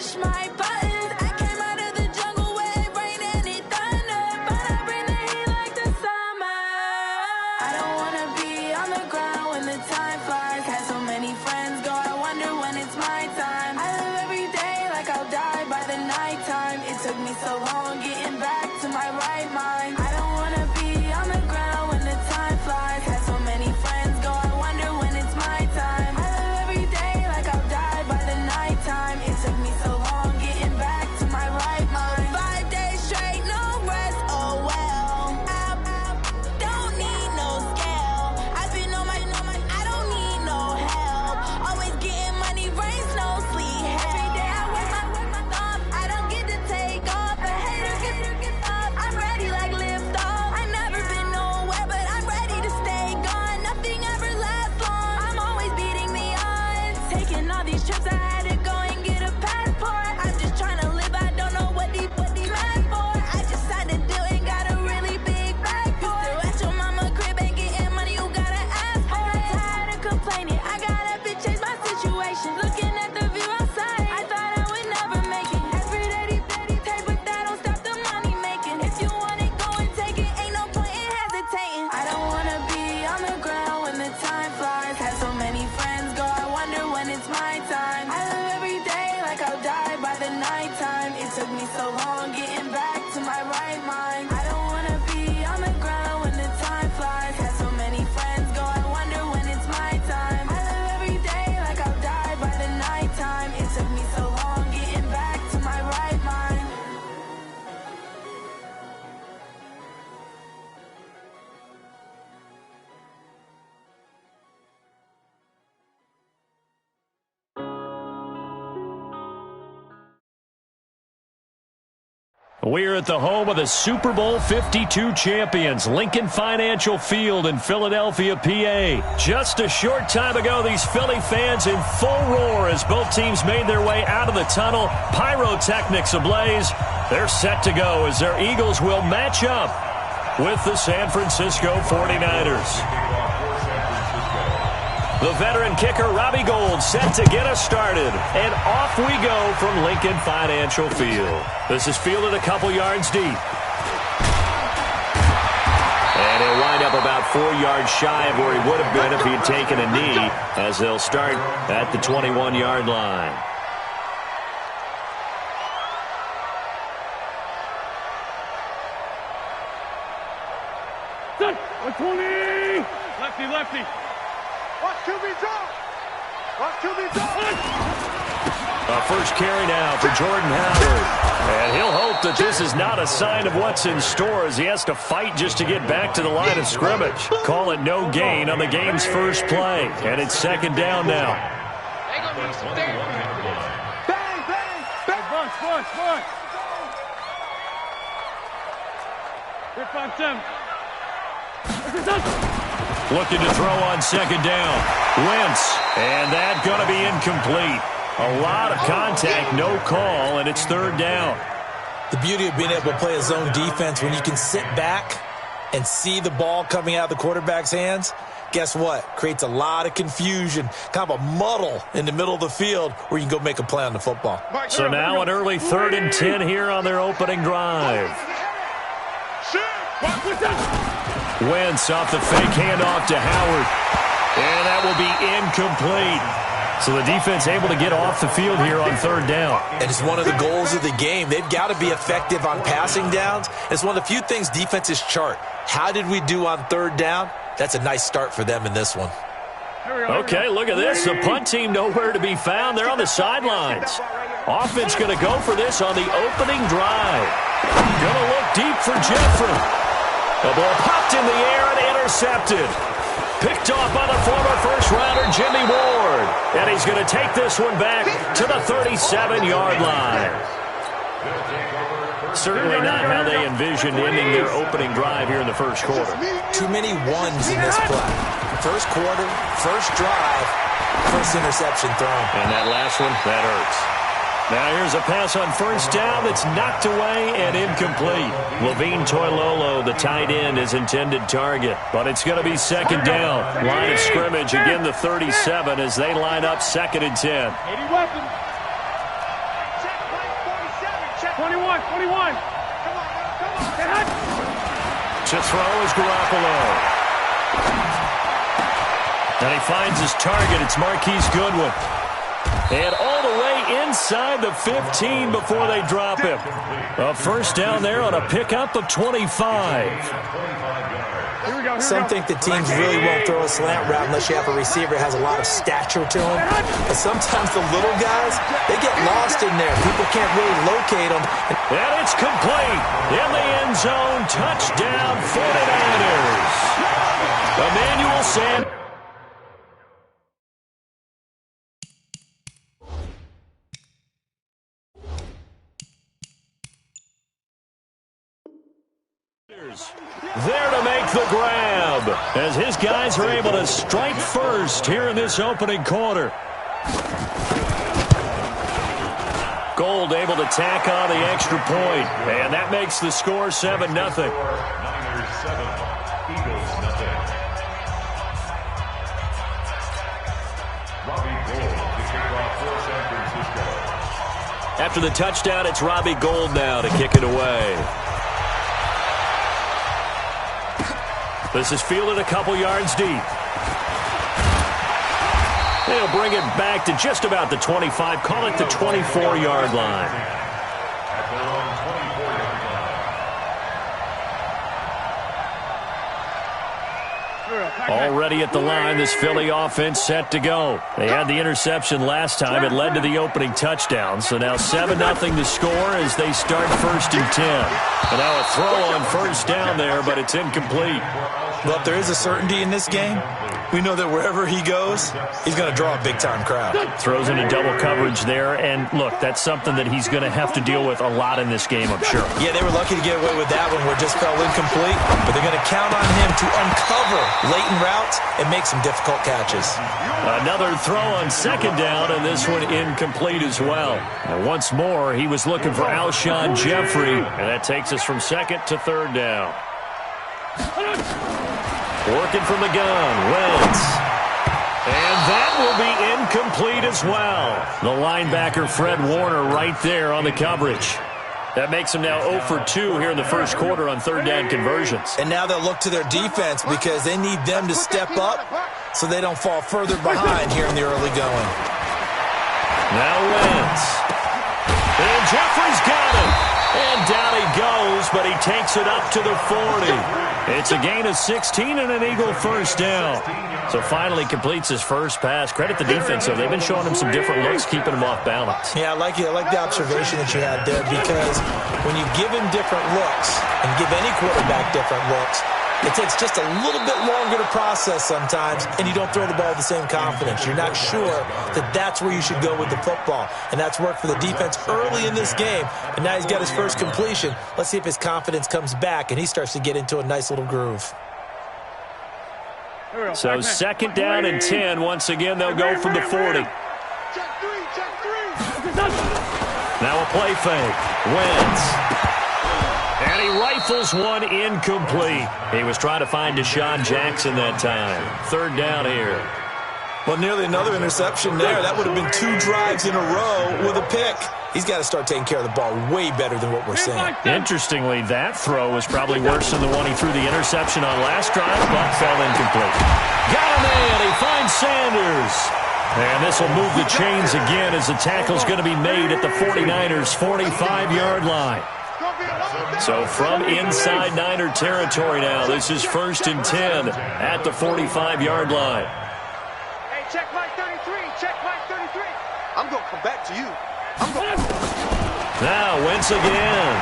push my buttons. I came out of the jungle where it rain and it thunder, but I bring the heat like the summer. I don't wanna be on the ground when the time flies. Had so many friends go, I wonder when it's my time. I live every day like I'll die by the nighttime. It took me so long getting back to my right mind. I don't wanna be on the ground when the time flies. Had so many friends go, I wonder when it's my time. I live every day like I'll die by the nighttime. It took me so long getting back to my right mind. 5 days straight, no rest, oh well. I don't need no scale. I've been on my, I don't need no help. Always getting money, rain, snow, sleet, every day I work my thumb. I don't get to take off. A hater get up. I'm ready like lift off. I never been nowhere, but I'm ready to stay gone. Nothing ever lasts long. I'm always beating the odds. Taking all these trips, I had to go and get a passport. I'm just trying to live. I don't know what these mad for. I just signed a deal and got a really big bag for it. Still at your mama crib and getting money, you gotta ask for it. Tired of complaining. I gotta bitch change my situation. Looking at the view outside, I thought I would never make it. Every day they take, but that don't stop the money making. If you want it, go and take it. Ain't no point in hesitating. I don't wanna be on the ground when the time flies. Had so many friends go, I wonder when it's my time. I live every day like I'll die by the nighttime. It took me so long getting back to my right mind. I don't wanna be on the ground when the time flies. Had so many friends go, I wonder when it's my time. I live every day like I'll die by the nighttime. It took me so long getting back to my right mind. We're at the home of the Super Bowl 52 champions, Lincoln Financial Field in Philadelphia, PA. Just a short time ago, these Philly fans in full roar as both teams made their way out of the tunnel. Pyrotechnics ablaze. They're set to go as their Eagles will match up with the San Francisco 49ers. The veteran kicker, Robbie Gould, set to get us started. And off we go from Lincoln Financial Field. This is fielded a couple yards deep. And he'll wind up about 4 yards shy of where he would have been if he had taken a knee, as they'll start at the 21-yard line. Set, 20! Lefty, lefty. Watch QB drop! Watch QB drop! A first carry now for Jordan Howard. And he'll hope that this is not a sign of what's in store as he has to fight just to get back to the line of scrimmage. Call it no gain on the game's first play. And it's second down now. Bang, bang, bang! Bunch. Hit 5-7. Looking to throw on second down. Wentz. And that going to be incomplete. A lot of contact, no call, and it's third down. The beauty of being able to play a zone defense when you can sit back and see the ball coming out of the quarterback's hands, guess what? Creates a lot of confusion, kind of a muddle in the middle of the field where you can go make a play on the football. So now an early 3rd and 10 here on their opening drive. Wentz off the fake handoff to Howard. And that will be incomplete. So the defense able to get off the field here on third down. And it's one of the goals of the game. They've got to be effective on passing downs. It's one of the few things defenses chart. How did we do on third down? That's a nice start for them in this one. Okay, look at this. The punt team nowhere to be found. They're on the sidelines. Offense going to go for this on the opening drive. Going to look deep for Jeffrey. The ball popped in the air and intercepted. Picked off by the former first-rounder Jimmy Ward. And he's going to take this one back to the 37-yard line. Certainly not how they envisioned ending their opening drive here in the first quarter. Too many ones in this play. First quarter, first drive, first interception thrown. And that last one, that hurts. Now here's a pass on first down that's knocked away and incomplete. Levine Toilolo, the tight end, is intended target. But it's going to be second down. Line of scrimmage, again the 37 as they line up 2nd and 10. 21. To throw is Garoppolo. And he finds his target. It's Marquise Goodwin. And all the way inside the 15 before they drop him. A first down there on a pickup of 25. Some think that teams really won't throw a slant route unless you have a receiver that has a lot of stature to him. But sometimes the little guys, they get lost in there. People can't really locate them. And it's complete. In the end zone. Touchdown 49ers. Emmanuel Sanders. There to make the grab as his guys are able to strike first here in this opening quarter. Gold able to tack on the extra point, and that makes the score 7-0. Niners 7, Eagles nothing. Robbie Gould to kick off for San Francisco. After the touchdown, it's Robbie Gould now to kick it away. This is fielded a couple yards deep. They'll bring it back to just about the 25. Call it the 24-yard line. At their own 24-yard line. Already at the line, this Philly offense set to go. They had the interception last time. It led to the opening touchdown. So now 7-0 the score as they start 1st and 10. And now a throw on first down there, but it's incomplete. Well, if there is a certainty in this game, we know that wherever he goes, he's going to draw a big-time crowd. Throws into double coverage there, and look, that's something that he's going to have to deal with a lot in this game, I'm sure. Yeah, they were lucky to get away with that one where it just fell incomplete, but they're going to count on him to uncover latent routes and make some difficult catches. Another throw on second down, and this one incomplete as well. And once more, he was looking for Alshon Jeffrey, and that takes us from 2nd to 3rd down. Working from the gun, Wentz. And that will be incomplete as well. The linebacker, Fred Warner, right there on the coverage. That makes him now 0 for 2 here in the first quarter on 3rd down conversions. And now they'll look to their defense because they need them to step up so they don't fall further behind here in the early going. Now Wentz. And Jeffrey's got him. And down he goes, but he takes it up to the 40. It's a gain of 16 and an Eagle first down. So finally completes his first pass. Credit the defense, though. They've been showing him some different looks, keeping him off balance. Yeah, I like the observation that you had there because when you give him different looks and give any quarterback different looks, it takes just a little bit longer to process sometimes, and you don't throw the ball with the same confidence. You're not sure that that's where you should go with the football, and that's worked for the defense early in this game, and now he's got his first completion. Let's see if his confidence comes back, and he starts to get into a nice little groove. So 2nd down and 10. Once again, they'll go from the 40. Now a play fake. Wentz. And he rifles one incomplete. He was trying to find Deshaun Jackson that time. 3rd down here. Well, nearly another interception there. That would have been 2 drives in a row with a pick. He's got to start taking care of the ball way better than what we're seeing. Interestingly, that throw was probably worse than the one he threw the interception on last drive, but fell incomplete. Got a man. He finds Sanders. And this will move the chains again as the tackle's going to be made at the 49ers' 45-yard line. So from inside Niner territory now, this is 1st and 10 at the 45-yard line. Hey, check my 33. Check my 33. I'm going to come back to you. Now Wentz again.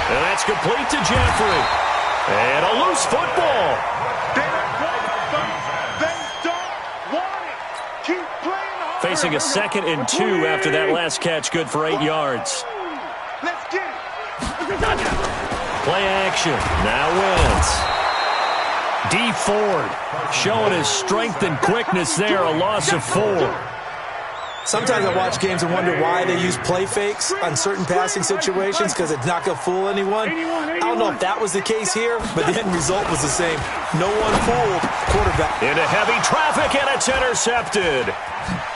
And that's complete to Jeffrey. And a loose football. They don't want it. Keep playing hard. Facing a 2nd and 2 after that last catch, good for 8 yards. Let's get it. Play action. Now Wentz. D. Ford showing his strength and quickness there. A loss of 4. Sometimes I watch games and wonder why they use play fakes on certain passing situations because it's not going to fool anyone. I don't know if that was the case here, but the end result was the same. No one fooled quarterback. Into heavy traffic, and it's intercepted.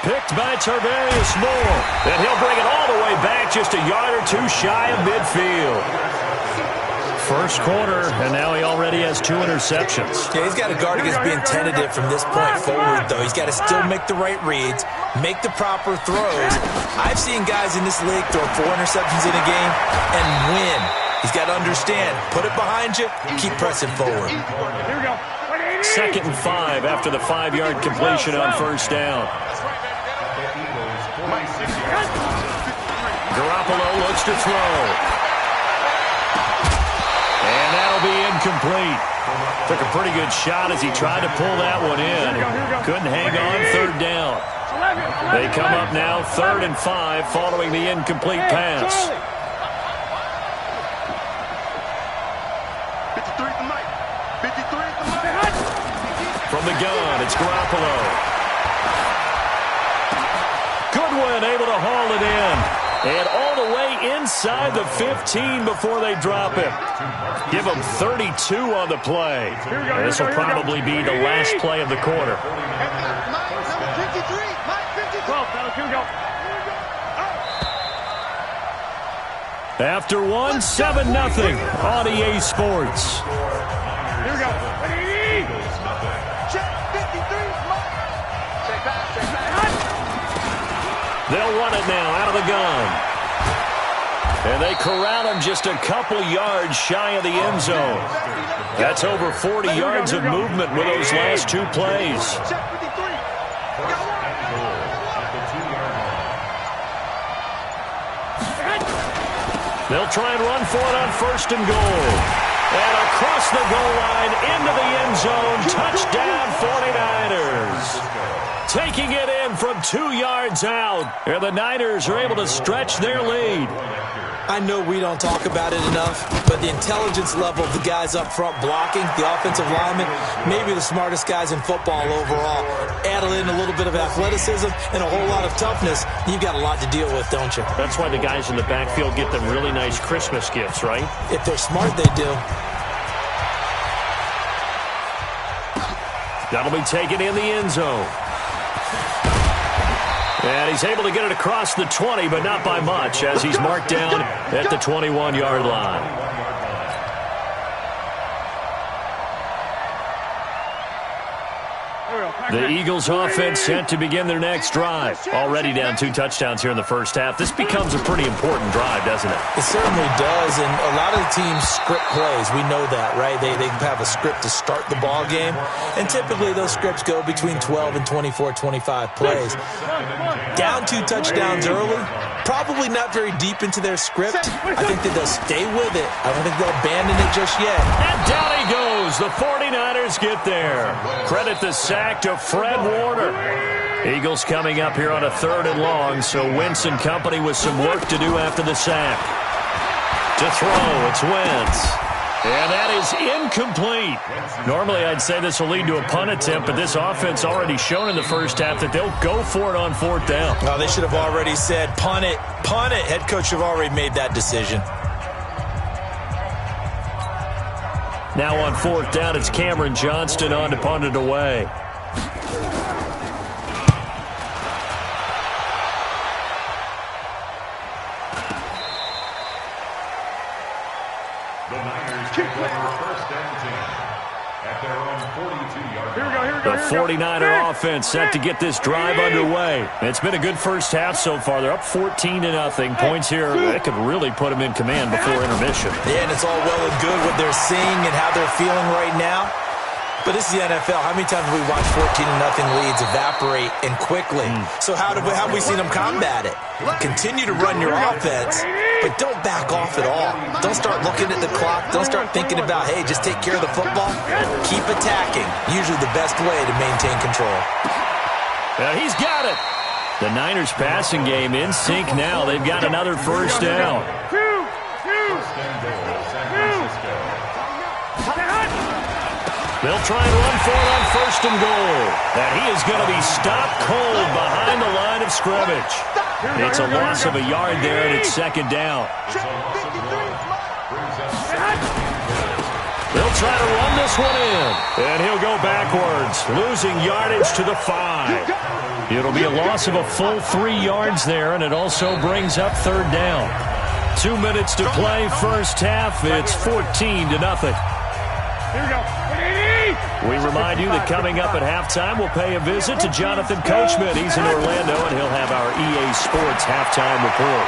Picked by Tarvarius Moore. And he'll bring it all the way back just a yard or two shy of midfield. First quarter, and now he already has 2 interceptions. Yeah, he's got to guard against being tentative from this point forward, though. He's got to still make the right reads, make the proper throws. I've seen guys in this league throw 4 interceptions in a game and win. He's got to understand, put it behind you, keep pressing forward. Here we go. 2nd and 5 after the 5-yard completion on first down. Garoppolo looks to throw. And that'll be incomplete. Took a pretty good shot as he tried to pull that one in. Couldn't hang on, 3rd down. They come up now 3rd and 5 following the incomplete pass. 53 at the mic. 53 at the mic. From the gun, it's Garoppolo. Goodwin able to haul it in. And all the way inside the 15 before they drop him. Give him 32 on the play. This will probably be the last play of the quarter. After one, 7-0 on EA Sports. Here we go. They'll run it now out of the gun. And they corral him just a couple yards shy of the end zone. That's over 40 yards of movement with those last 2 plays. They'll try and run for it on 1st and goal. And across the goal line into the end zone. Touchdown 49ers. Taking it in from 2 yards out. And the Niners are able to stretch their lead. I know we don't talk about it enough, but the intelligence level of the guys up front blocking, the offensive linemen, maybe the smartest guys in football overall. Add in a little bit of athleticism and a whole lot of toughness, you've got a lot to deal with, don't you? That's why the guys in the backfield get them really nice Christmas gifts, right? If they're smart, they do. That'll be taken in the end zone. And he's able to get it across the 20, but not by much, as he's marked down at the 21-yard line. The Eagles offense set to begin their next drive. Already down 2 touchdowns here in the first half. This becomes a pretty important drive, doesn't it? It certainly does, and a lot of the teams script plays. We know that, right? They have a script to start the ball game, and typically those scripts go between 12 and 24, 25 plays. Down 2 touchdowns early, probably not very deep into their script. I think that they'll stay with it. I don't think they'll abandon it just yet. And down he goes. The 49ers get there. Credit the sack to Fred Warner. Eagles coming up here on a 3rd and long, so Wentz and company with some work to do after the sack. To throw, it's Wentz. And that is incomplete. Normally, I'd say this will lead to a punt attempt, but this offense already shown in the first half that they'll go for it on 4th down. Oh, they should have already said, punt it, punt it. Head coach should have already made that decision. Now on 4th down, it's Cameron Johnston on to punt it away. The Niners take over 1st and 10 at their own 42-yard line. The 49er offense set to get this drive underway. It's been a good first half so far. They're up 14-0. Points here, that could really put them in command before intermission. Yeah, and it's all well and good what they're seeing and how they're feeling right now. But this is the NFL. How many times have we watched 14-0 leads evaporate and quickly? So how have we seen them combat it? Continue to run your offense, but don't back off at all. Don't start looking at the clock. Don't start thinking about, hey, just take care of the football. Keep attacking. Usually the best way to maintain control. He's got it. The Niners passing game in sync now. They've got another first down. They'll try and run for it on 1st and goal. And he is going to be stopped cold behind the line of scrimmage. It's a loss of a yard there, and it's 2nd down. They'll try to run this one in. And he'll go backwards, losing yardage to the 5. It'll be a loss of a full 3 yards there, and it also brings up third down. 2 minutes to play, first half. It's 14-0. Here we go. We remind you that coming up at halftime, we'll pay a visit to Jonathan Coachman. He's in Orlando, and he'll have our EA Sports halftime report.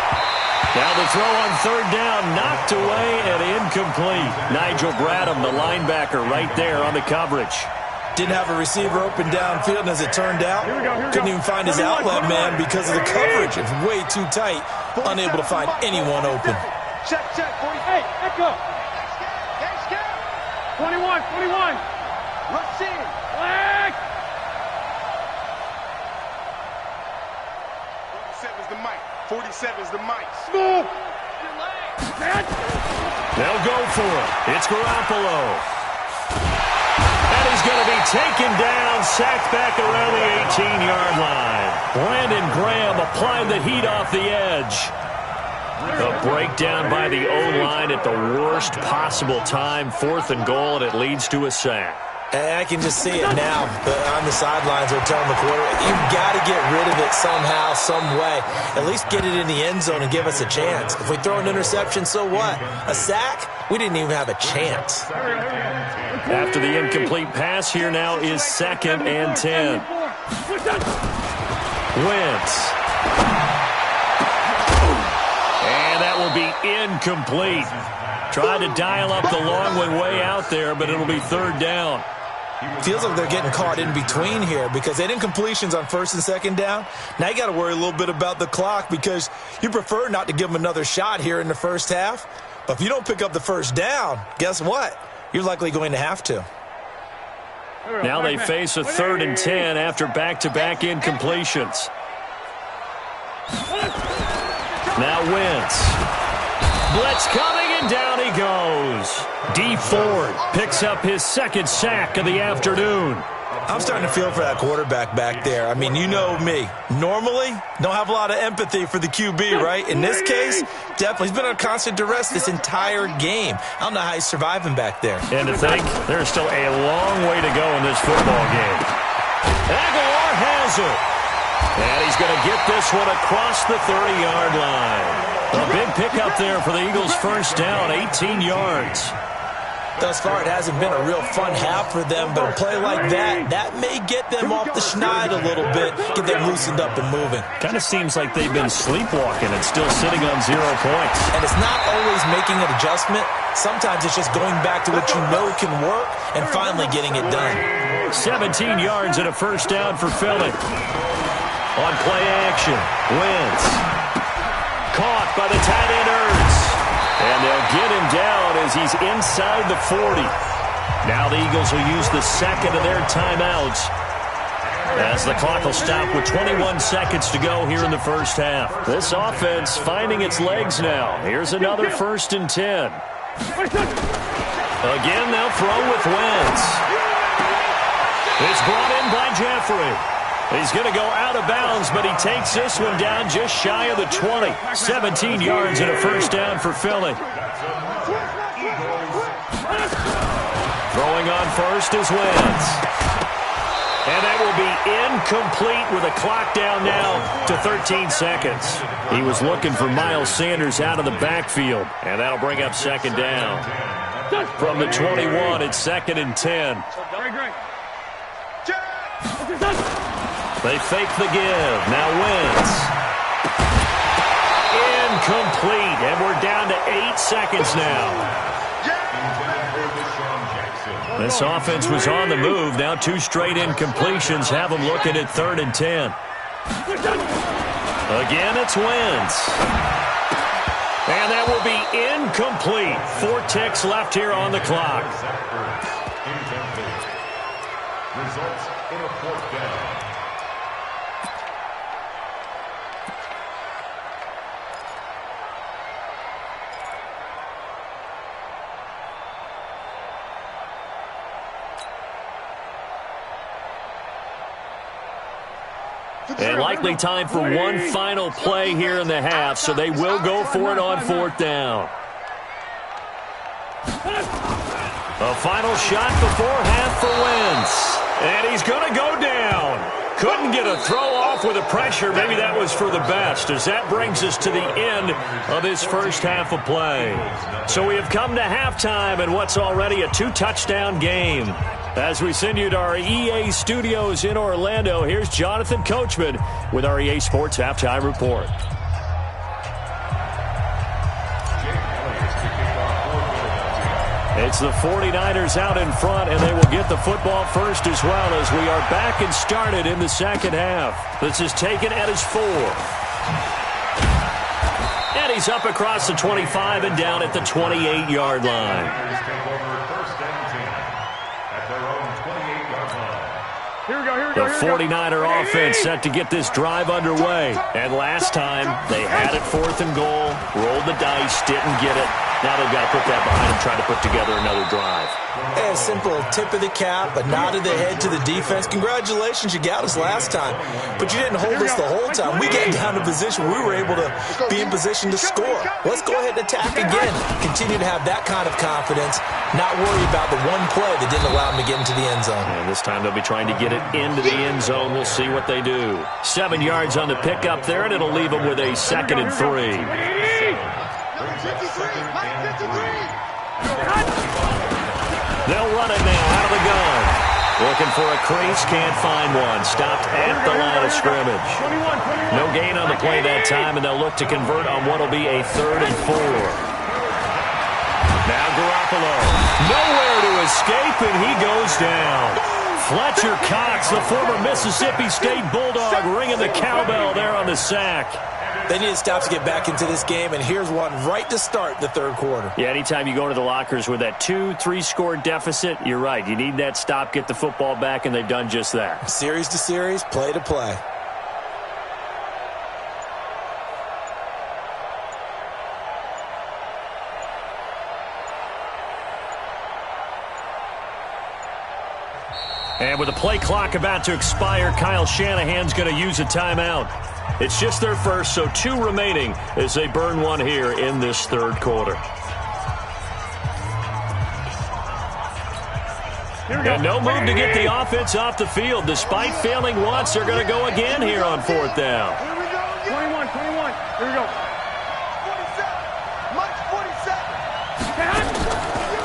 Now the throw on third down, knocked away and incomplete. Nigel Bradham, the linebacker, right there on the coverage. Didn't have a receiver open downfield, and as it turned out, couldn't even find his outlet man because of the coverage. It's way too tight, unable to find anyone open. Check, 48. Let go. 21. Rush in. Flag. 47's the mic. 47's the mic. Move. They'll go for it. It's Garoppolo. And he's going to be taken down, sacked back around the 18-yard line. Brandon Graham applied the heat off the edge. A breakdown by the O-line at the worst possible time. 4th and goal, and it leads to a sack. I can just see it now. On the sidelines, they're telling the quarterback, you've got to get rid of it somehow, some way. At least get it in the end zone and give us a chance. If we throw an interception, so what? A sack? We didn't even have a chance. After the incomplete pass, here now is 2nd and 10. Wentz. And that will be incomplete. Tried to dial up the long one way out there, but it'll be third down. Feels like they're getting caught in between here because they had incompletions on 1st and 2nd down. Now you got to worry a little bit about the clock because you prefer not to give them another shot here in the first half. But if you don't pick up the first down, guess what? You're likely going to have to. Now they face a 3rd and 10 after back-to-back incompletions. Now Wentz. Blitz coming, and down he goes. D. Ford picks up his 2nd sack of the afternoon. I'm starting to feel for that quarterback back there. I mean, you know me. Normally, don't have a lot of empathy for the QB, right? In this case, definitely. He's been under constant duress this entire game. I don't know how he's surviving back there. And to think, there's still a long way to go in this football game. Aguilar has it. And he's going to get this one across the 30-yard line. A big pickup there for the Eagles' first down, 18 yards. Thus far, it hasn't been a real fun half for them, but a play like that may get them off the schneid a little bit, get them loosened up and moving. Kind of seems like they've been sleepwalking and still sitting on 0 points. And it's not always making an adjustment. Sometimes it's just going back to what you know can work and finally getting it done. 17 yards and a first down for Philly. On play action, Wentz. Caught by the tight end Ertz. And they'll get him down as he's inside the 40. Now the Eagles will use the second of their timeouts as the clock will stop with 21 seconds to go here in the first half. This offense finding its legs now. Here's another 1st and 10. Again, they'll throw with Wentz. It's brought in by Jeffrey. He's going to go out of bounds, but he takes this one down just shy of the 20. 17 yards and a first down for Philly. Throwing on first is Wentz. And that will be incomplete with a clock down now to 13 seconds. He was looking for Miles Sanders out of the backfield, and that'll bring up 2nd down. From the 21, it's 2nd and 10. They fake the give. Now Wentz. Incomplete. And we're down to 8 seconds now. This offense was on the move. Now 2 straight incompletions have them looking at 3rd and 10. Again, it's Wentz. And that will be incomplete. 4 ticks left here on the clock. Results in a 4th down. And likely time for one final play here in the half, so they will go for it on 4th down. A final shot before half for Wentz. And he's going to go down. Couldn't get a throw off off with the pressure. Maybe that was for the best, as that brings us to the end of this first half of play. So we have come to halftime in what's already a 2-touchdown game. As we send you to our EA studios in Orlando, here's Jonathan Coachman with our EA Sports Halftime Report. It's the 49ers out in front, and they will get the football first as well, as we are back and started in the second half. This is taken at his 4. And he's up across the 25 and down at the 28-yard line. The 49er offense set to get this drive underway. And last time, they had it 4th and goal, rolled the dice, didn't get it. Now they've got to put that behind them, trying to put together another drive. A simple tip of the cap, a nod of the head to the defense. Congratulations, you got us last time. But you didn't hold us the whole time. We got down to position where we were able to be in position to score. Let's go ahead and attack again. Continue to have that kind of confidence, not worry about the one play that didn't allow them to get into the end zone. And this time they'll be trying to get it into the end zone. We'll see what they do. 7 yards on the pickup there, and it'll leave them with a 2nd and 3. They'll run it now out of the gun. Looking for a crease, can't find one. Stopped at the line of scrimmage. No gain on the play that time, and they'll look to convert on what will be a 3rd and 4. Now Garoppolo. Nowhere to escape, and he goes down. Fletcher Cox, the former Mississippi State Bulldog, ringing the cowbell there on the sack. They need to stop to get back into this game, and here's one right to start the third quarter. Yeah, anytime you go into the lockers with that 2-3 score deficit, you're right. You need that stop, get the football back, and they've done just that. Series to series, play to play. And with the play clock about to expire, Kyle Shanahan's going to use a timeout. It's just their first, so 2 remaining as they burn one here in this third quarter. And no move to get the offense off the field. Despite failing once, they're going to go again here on 4th down. 21. Here we go. 47.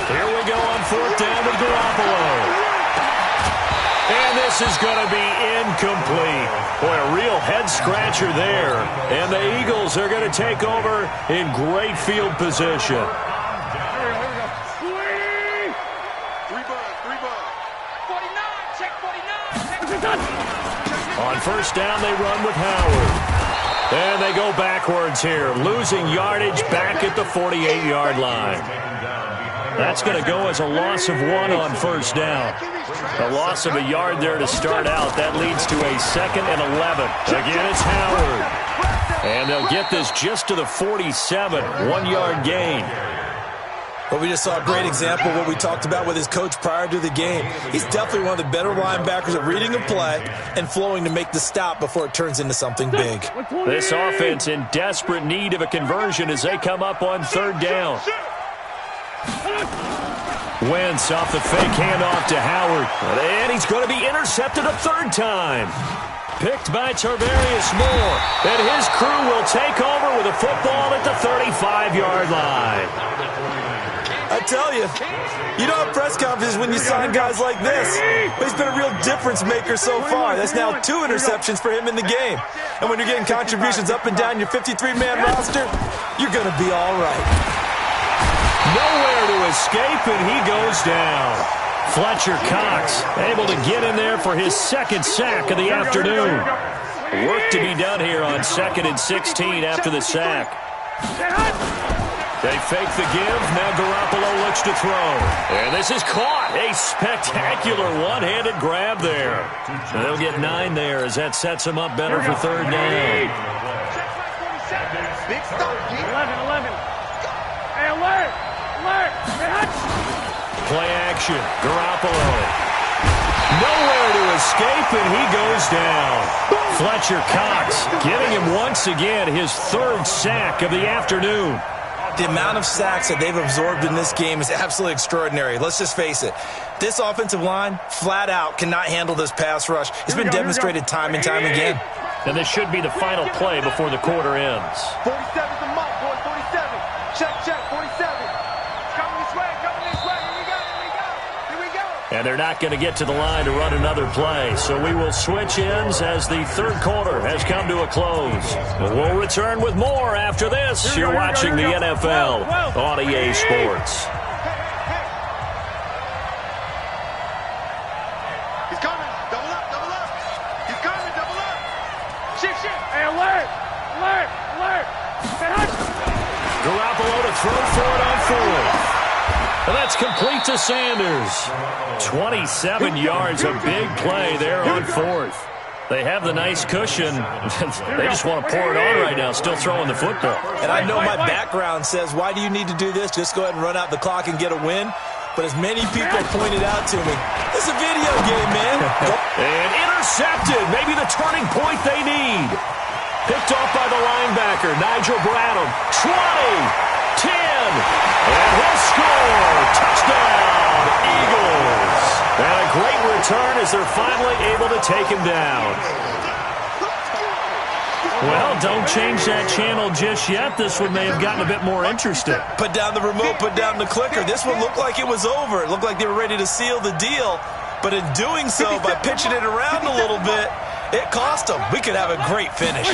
Here we go on 4th down with Garoppolo. And this is going to be incomplete. Boy, a real head-scratcher there. And the Eagles are going to take over in great field position. Three bud. 49. Check 49. On 1st down, they run with Howard. And they go backwards here, losing yardage back at the 48-yard line. That's going to go as a loss of 1 on 1st down. A loss of a yard there to start out. That leads to a 2nd and 11. Again, it's Howard. And they'll get this just to the 47, 1-yard gain. Well, we just saw a great example of what we talked about with his coach prior to the game. He's definitely one of the better linebackers at reading a play and flowing to make the stop before it turns into something big. This offense in desperate need of a conversion as they come up on 3rd down. Wentz off the fake handoff to Howard. And he's going to be intercepted a 3rd time. Picked by Tarvarius Moore. And his crew will take over with a football at the 35-yard line. I tell you, you don't have press conferences when you sign guys like this. But he's been a real difference maker so far. That's now 2 interceptions for him in the game. And when you're getting contributions up and down your 53-man roster, you're going to be all right. Nowhere to escape, and he goes down. Fletcher Cox able to get in there for his 2nd sack of the afternoon. Work to be done here on 2nd and 16 after the sack. They fake the give. Now Garoppolo looks to throw. And this is caught. A spectacular one-handed grab there. And they'll get 9 there as that sets them up better for 3rd down. Big stop, 11. Hey, alert. Play action. Garoppolo. Nowhere to escape, and he goes down. Fletcher Cox giving him once again his 3rd sack of the afternoon. The amount of sacks that they've absorbed in this game is absolutely extraordinary. Let's just face it. This offensive line, flat out, cannot handle this pass rush. It's been demonstrated time and time again. And this should be the final play before the quarter ends. 47's the mark, boys. 47. Check, 47. It's coming this way, Here we go, here we go. And they're not going to get to the line to run another play. So we will switch ends as the third quarter has come to a close. We'll return with more after this. You're watching the NFL on EA Sports. He's coming. Double up. He's coming, double up. Shift. Hey, alert! Garoppolo to throw for it on fourth. And that's complete to Sanders. 27 yards, a big play there on fourth. They have the nice cushion. They just want to pour it on right now, still throwing the football. And I know my background says, why do you need to do this? Just go ahead and run out the clock and get a win. But as many people pointed out to me, it's a video game, man. And intercepted. Maybe the turning point they need. Picked off by the linebacker, Nigel Bradham. 20, 10, and he'll score. Touchdown, Eagles. And a great return as they're finally able to take him down. Well, don't change that channel just yet. This one may have gotten a bit more interesting. Put down the remote, put down the clicker. This one looked like it was over. It looked like they were ready to seal the deal. But in doing so, by pitching it around a little bit, it cost them. We could have a great finish.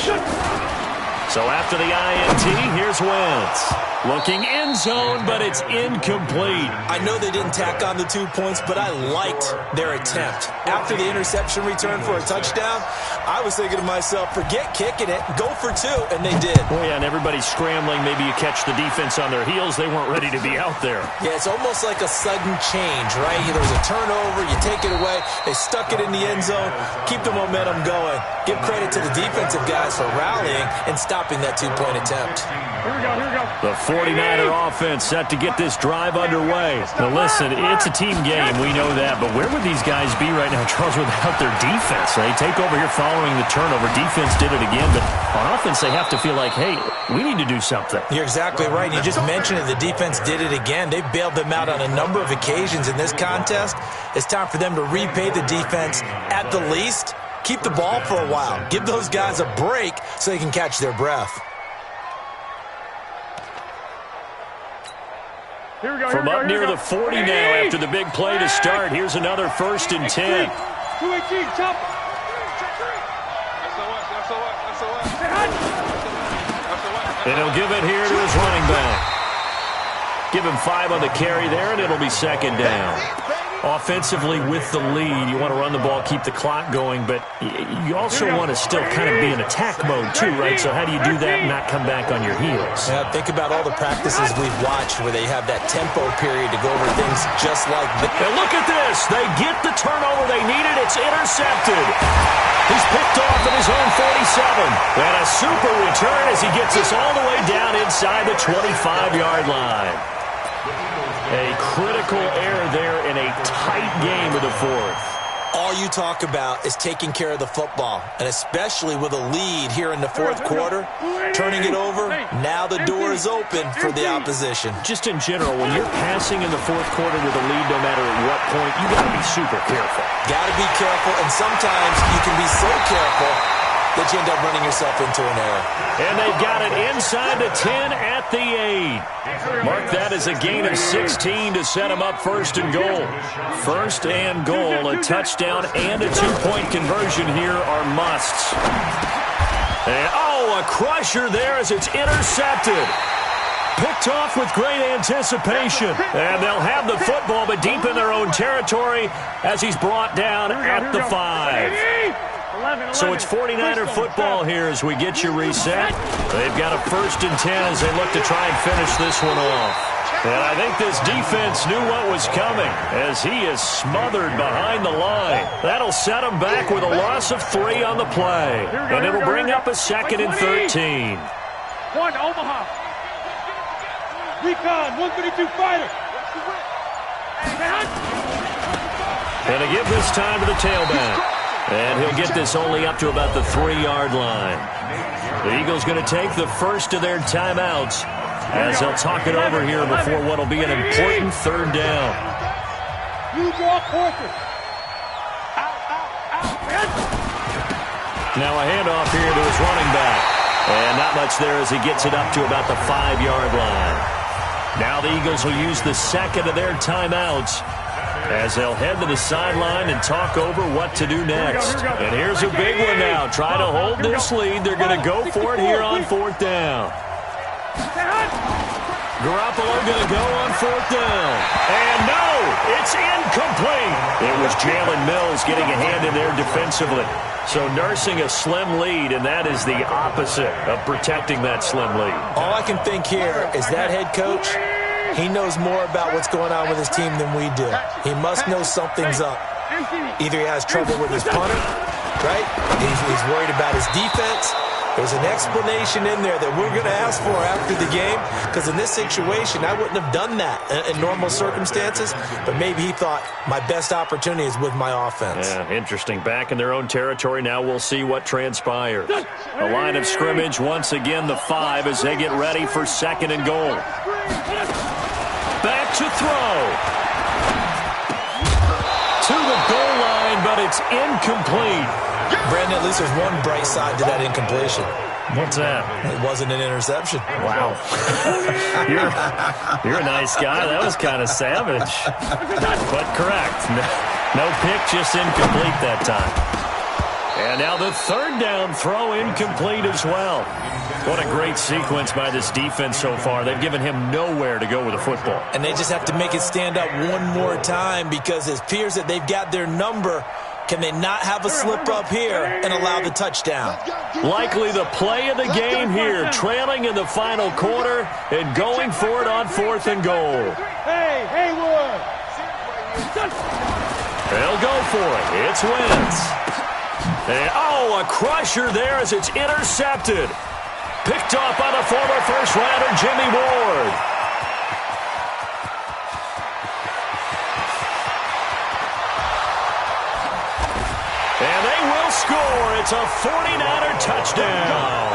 So after the INT, here's Wentz. Looking end zone, but it's incomplete. I know they didn't tack on the 2 points, but I liked their attempt. After the interception return for a touchdown, I was thinking to myself, forget kicking it, go for two, and they did. Oh, yeah, and everybody's scrambling. Maybe you catch the defense on their heels. They weren't ready to be out there. Yeah, it's almost like a sudden change, right? There was a turnover, you take it away, they stuck it in the end zone, keep the momentum going. Give credit to the defensive guys for rallying and stopping that two-point attempt. Here we go. The 49er offense set to get this drive underway. Now listen, it's a team game, we know that, but where would these guys be right now, Charles, without their defense? They take over here following the turnover. Defense did it again, but on offense they have to feel like, hey, we need to do something. You're exactly right. You just mentioned it. The defense did it again. They bailed them out on a number of occasions in this contest. It's time for them to repay the defense at the least. Keep the ball for a while. Give those guys a break so they can catch their breath. Here we go. From up near the 40 now after the big play to start. Here's another 1st and 10. 218, chop. And he'll give it here to his running back. Give him 5 on the carry there, and it'll be 2nd down. Offensively with the lead, you want to run the ball, keep the clock going, but you also want to still kind of be in attack mode too, right? So how do you do that and not come back on your heels? Yeah, think about all the practices we've watched where they have that tempo period to go over things just like this. And look at this. They get the turnover they needed. It's intercepted. He's picked off at his own 47. And a super return as he gets us all the way down inside the 25-yard line. A critical error there in a tight game of the fourth. All you talk about is taking care of the football, and especially with a lead here in the fourth quarter, turning it over, now the door is open for the opposition. Just in general, when you're passing in the fourth quarter with a lead, no matter at what point, you got to be super careful. Got to be careful, and sometimes you can be so careful that you end up running yourself into an error. And they've got it inside the 10 at the 8. Mark that as a gain of 16 to set them up 1st and goal. 1st and goal, a touchdown and a 2-point conversion here are musts. And, a crusher there as it's intercepted. Picked off with great anticipation. And they'll have the football, but deep in their own territory as he's brought down at the 5. So it's 49er football here as we get you reset. They've got a 1st and 10 as they look to try and finish this one off. And I think this defense knew what was coming as he is smothered behind the line. That'll set him back with a loss of 3 on the play. And it'll bring up a 2nd and 13. 1, Omaha. Recon, 132 fighter. And they give this time to the tailback. And he'll get this only up to about the 3-yard line. The Eagles going to take the first of their timeouts as they'll talk it over here before what will be an important 3rd down. Now a handoff here to his running back. And not much there as he gets it up to about the 5-yard line. Now the Eagles will use the second of their timeouts as they'll head to the sideline and talk over what to do next. And here's a big one now. Try to hold this lead. They're going to go for it here on 4th down. Garoppolo going to go on 4th down. And no, it's incomplete. It was Jalen Mills getting a hand in there defensively. So nursing a slim lead, and that is the opposite of protecting that slim lead. All I can think here is that head coach, he knows more about what's going on with his team than we do. He must know something's up. Either he has trouble with his punter, right? He's worried about his defense. There's an explanation in there that we're going to ask for after the game, because in this situation, I wouldn't have done that in normal circumstances, but maybe he thought my best opportunity is with my offense. Yeah, interesting. Back in their own territory. Now we'll see what transpires. A line of scrimmage, once again, the 5 as they get ready for 2nd and goal. Back to throw. To the goal line, but it's incomplete. Brandon, at least there's one bright side to that incompletion. What's that? It wasn't an interception. Wow. You're a nice guy. That was kind of savage. But correct. No pick, just incomplete that time. And now the 3rd down throw incomplete as well. What a great sequence by this defense so far. They've given him nowhere to go with the football. And they just have to make it stand up one more time, because it appears that they've got their number. Can they not have a slip up here and allow the touchdown? Likely the play of the game here, trailing in the final quarter and going for it on 4th and goal. Hey, Haywood! They'll go for it. It's Wentz. And, a crusher there as it's intercepted. Picked off by the former first-rounder Jimmy Ward. And they will score. It's a 49er touchdown.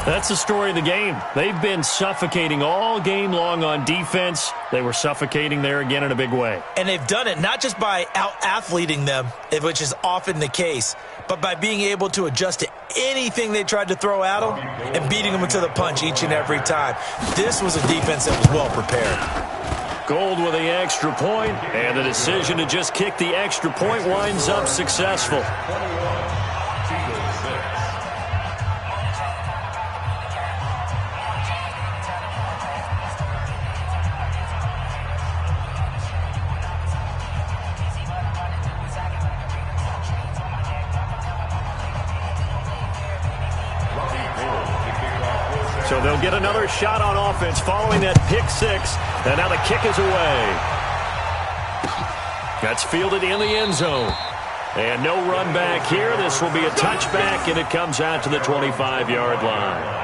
That's the story of the game. They've been suffocating all game long on defense. They were suffocating there again in a big way. And they've done it not just by out-athleting them, which is often the case, but by being able to adjust to anything they tried to throw at them and beating them to the punch each and every time. This was a defense that was well prepared. Gold with the extra point, and the decision to just kick the extra point winds up successful. So they'll get another shot on offense following that pick 6. And now the kick is away. That's fielded in the end zone. And no run back here. This will be a touchback, and it comes out to the 25-yard line.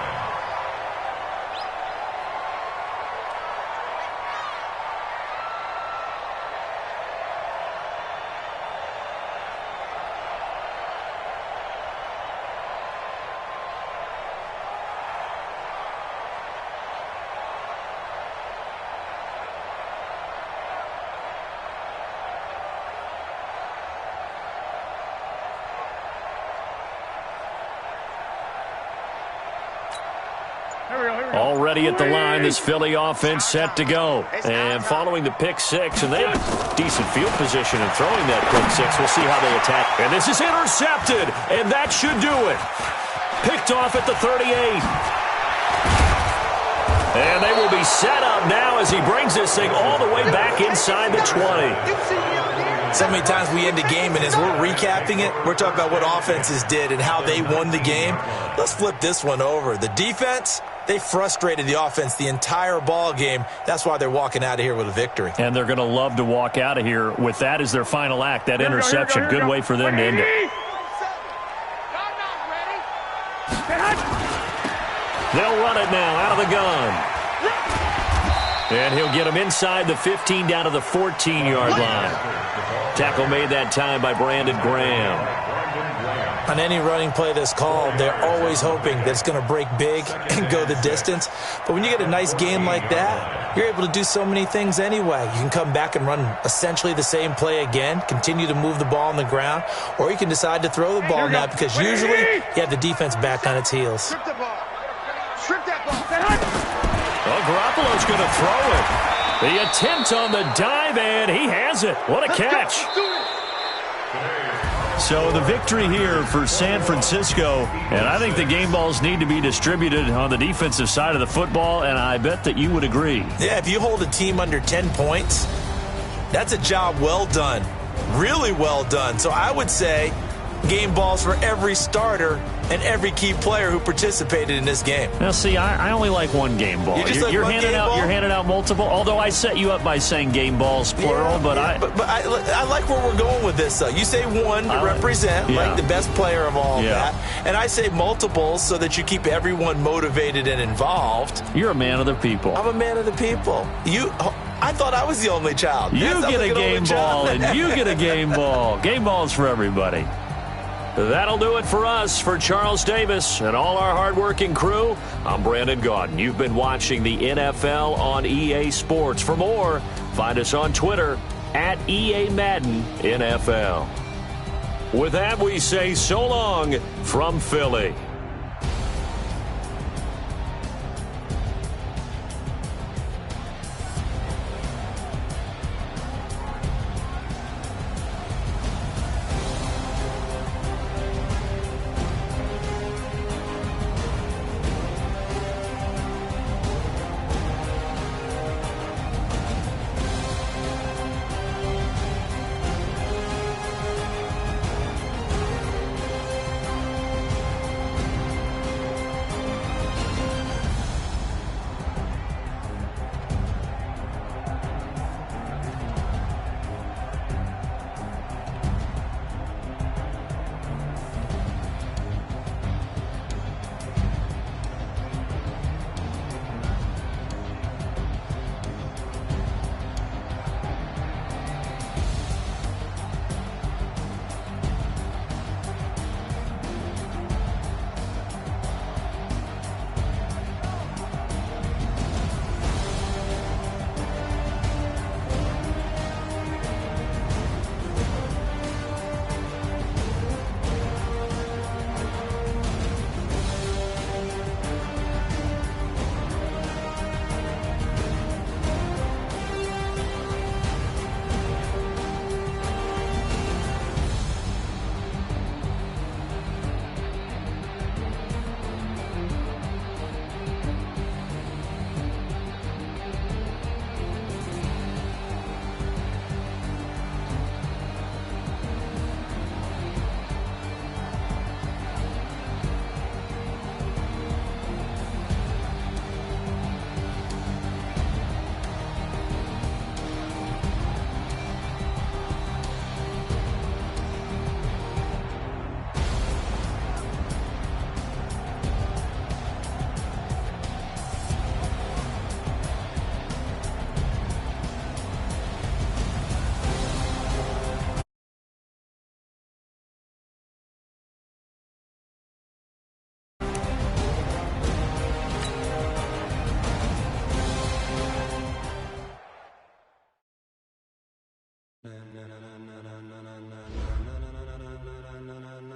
Already at the line, this Philly offense set to go. And following the pick 6, and they have decent field position in throwing that pick 6. We'll see how they attack. And this is intercepted, and that should do it. Picked off at the 38. And they will be set up now as he brings this thing all the way back inside the 20. So many times we end a game, and as we're recapping it, we're talking about what offenses did and how they won the game. Let's flip this one over. The defense, they frustrated the offense the entire ball game. That's why they're walking out of here with a victory. And they're going to love to walk out of here with that as their final act, that interception. Good way for them to end it. They'll run it now out of the gun. And he'll get him inside the 15 down to the 14-yard line. Tackle made that time by Brandon Graham. On any running play that's called, they're always hoping that it's going to break big and go the distance. But when you get a nice game like that, you're able to do so many things anyway. You can come back and run essentially the same play again, continue to move the ball on the ground, or you can decide to throw the ball now because usually you have the defense back on its heels. Strip the ball. Strip that ball. Well, Garoppolo's going to throw it. The attempt on the dive, and he has it. What a catch. So the victory here for San Francisco, and I think the game balls need to be distributed on the defensive side of the football, and I bet that you would agree. Yeah, if you hold a team under 10 points, that's a job well done, really well done. So I would say game balls for every starter and every key player who participated in this game. Now, see, I only like one game ball. You're handing out multiple, although I set you up by saying game balls, plural. But I like where we're going with this, though. You say one to represent, like the best player of all of that. And I say multiples so that you keep everyone motivated and involved. You're a man of the people. I'm a man of the people. I thought I was the only child. You get a game ball, and you get a game ball. Game balls for everybody. That'll do it for us. For Charles Davis and all our hardworking crew, I'm Brandon Gaudin. You've been watching the NFL on EA Sports. For more, find us on Twitter at EA Madden NFL. With that, we say so long from Philly.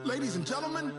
Ladies and gentlemen,